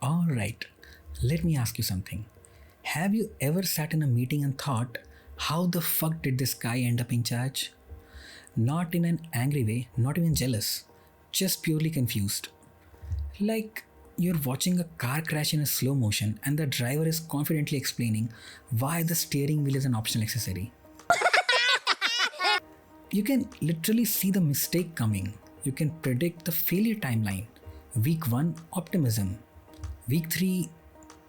Alright, let me ask you something. Have you ever sat in a meeting and thought, how the fuck did this guy end up in charge? Not in an angry way, not even jealous, just purely confused. Like you're watching a car crash in a slow motion and the driver is confidently explaining why the steering wheel is an optional accessory. You can literally see the mistake coming. You can predict the failure timeline. Week 1 optimism, week 3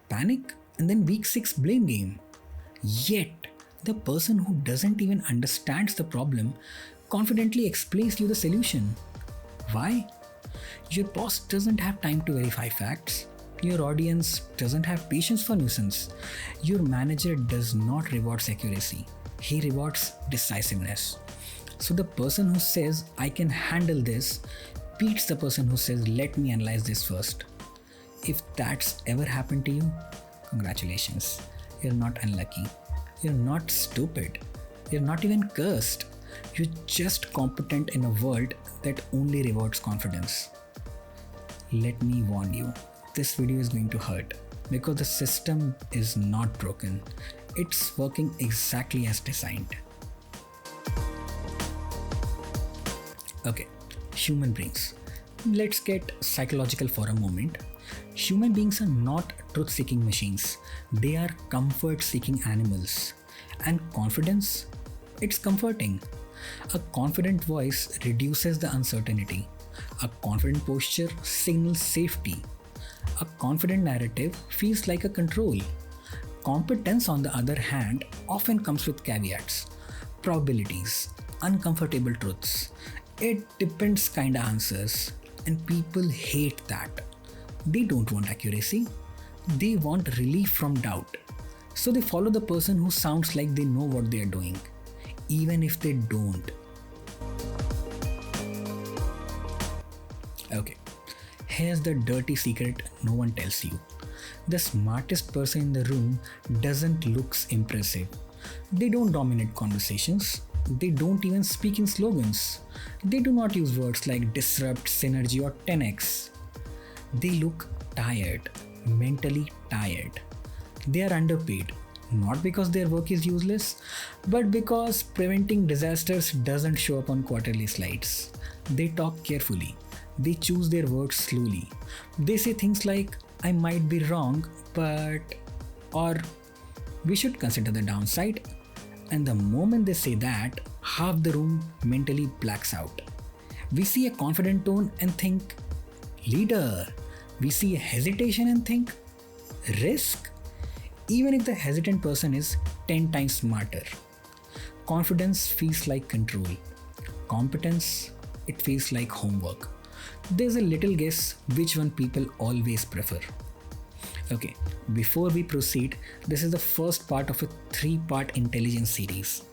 panic, and then week 6 blame game. Yet, the person who doesn't even understands the problem confidently explains you the solution. Why? Your boss doesn't have time to verify facts. Your audience doesn't have patience for nuisance. Your manager does not reward accuracy. He rewards decisiveness. So the person who says, I can handle this, beats the person who says, let me analyze this first. If that's ever happened to you, congratulations. You're not unlucky. You're not stupid. You're not even cursed. You're just competent in a world that only rewards confidence. Let me warn you, this video is going to hurt because the system is not broken. It's working exactly as designed. Okay, human beings. Let's get psychological for a moment. Human beings are not truth-seeking machines. They are comfort-seeking animals. And confidence? It's comforting. A confident voice reduces the uncertainty. A confident posture signals safety. A confident narrative feels like a control. Competence, on the other hand, often comes with caveats, probabilities, uncomfortable truths. It depends kinda answers, and people hate that. They don't want accuracy, they want relief from doubt. So they follow the person who sounds like they know what they are doing, even if they don't. Okay, here's the dirty secret no one tells you. The smartest person in the room doesn't look impressive. They don't dominate conversations. They don't even speak in slogans. They do not use words like disrupt, synergy, or 10x. They look tired, mentally tired. They are underpaid, not because their work is useless, but because preventing disasters doesn't show up on quarterly slides. They talk carefully. They choose their words slowly. They say things like, I might be wrong, but, or we should consider the downside. And the moment they say that, half the room mentally blacks out. We see a confident tone and think, leader. We see a hesitation and think, risk. Even if the hesitant person is 10 times smarter. Confidence feels like control. Competence, it feels like homework. There's a little guess which one people always prefer. Okay, before we proceed, this is the first part of a 3-part intelligence series.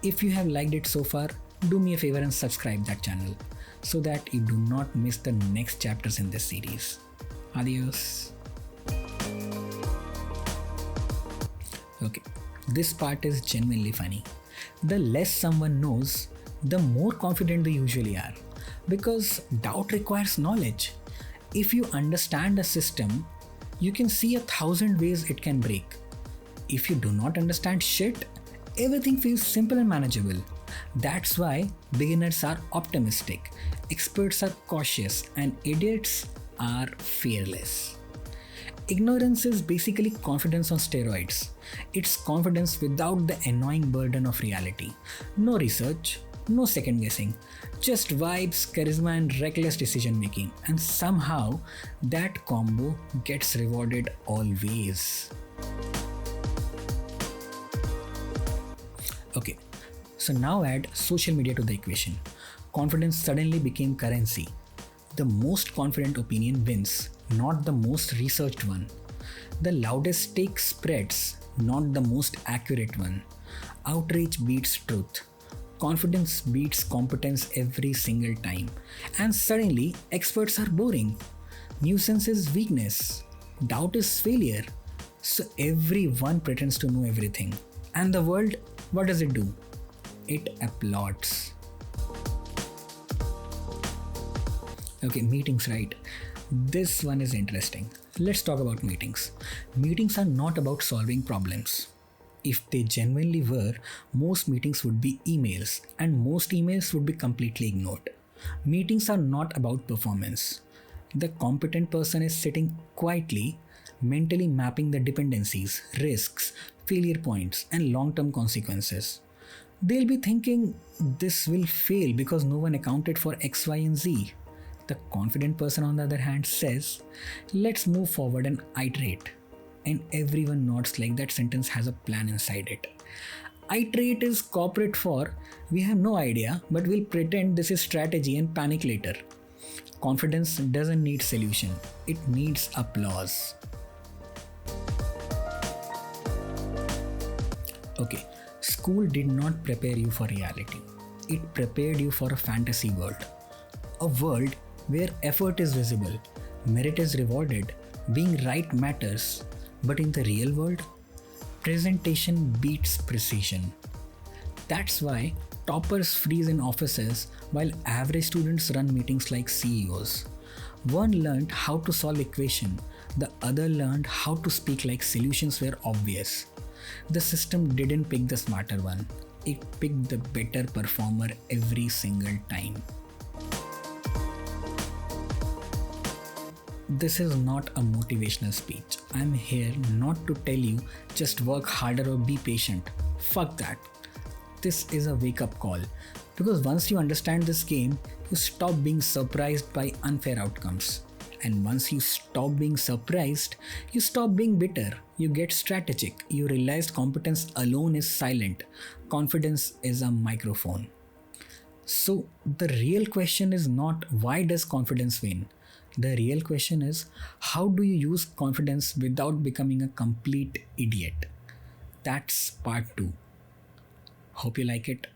If you have liked it so far, do me a favor and subscribe that channel so that you do not miss the next chapters in this series. Adios. Okay, this part is genuinely funny. The less someone knows, the more confident they usually are. Because doubt requires knowledge. If you understand a system, you can see 1,000 ways it can break. If you do not understand shit, everything feels simple and manageable. That's why beginners are optimistic, experts are cautious, and idiots are fearless. Ignorance is basically confidence on steroids. It's confidence without the annoying burden of reality. No research, no second guessing, just vibes, charisma, and reckless decision making. And somehow that combo gets rewarded always. Okay, so now add social media to the equation. Confidence suddenly became currency. The most confident opinion wins, not the most researched one. The loudest take spreads, not the most accurate one. Outrage beats truth. Confidence beats competence every single time. And suddenly, experts are boring. Nuisance is weakness. Doubt is failure. So everyone pretends to know everything. And the world, what does it do? It applauds. Okay, meetings, right? This one is interesting. Let's talk about meetings. Meetings are not about solving problems. If they genuinely were, most meetings would be emails, and most emails would be completely ignored. Meetings are not about performance. The competent person is sitting quietly, mentally mapping the dependencies, risks, failure points, and long term consequences. They'll be thinking this will fail because no one accounted for X, Y, and Z. The confident person, on the other hand, says, let's move forward and iterate. And everyone nods like that sentence has a plan inside it. Iterate is corporate for we have no idea, but we'll pretend this is strategy and panic later. Confidence doesn't need solution, it needs applause. Okay, school did not prepare you for reality. It prepared you for a fantasy world. A world where effort is visible, merit is rewarded, being right matters. But in the real world, presentation beats precision. That's why toppers freeze in offices while average students run meetings like CEOs. One learned how to solve equation, the other learned how to speak like solutions were obvious. The system didn't pick the smarter one, it picked the better performer every single time. This is not a motivational speech. I'm here not to tell you just work harder or be patient. Fuck that. This is a wake up call. Because once you understand this game, you stop being surprised by unfair outcomes. And once you stop being surprised, you stop being bitter. You get strategic. You realize competence alone is silent. Confidence is a microphone. So the real question is not why does confidence win? The real question is how do you use confidence without becoming a complete idiot? That's part 2. Hope you like it.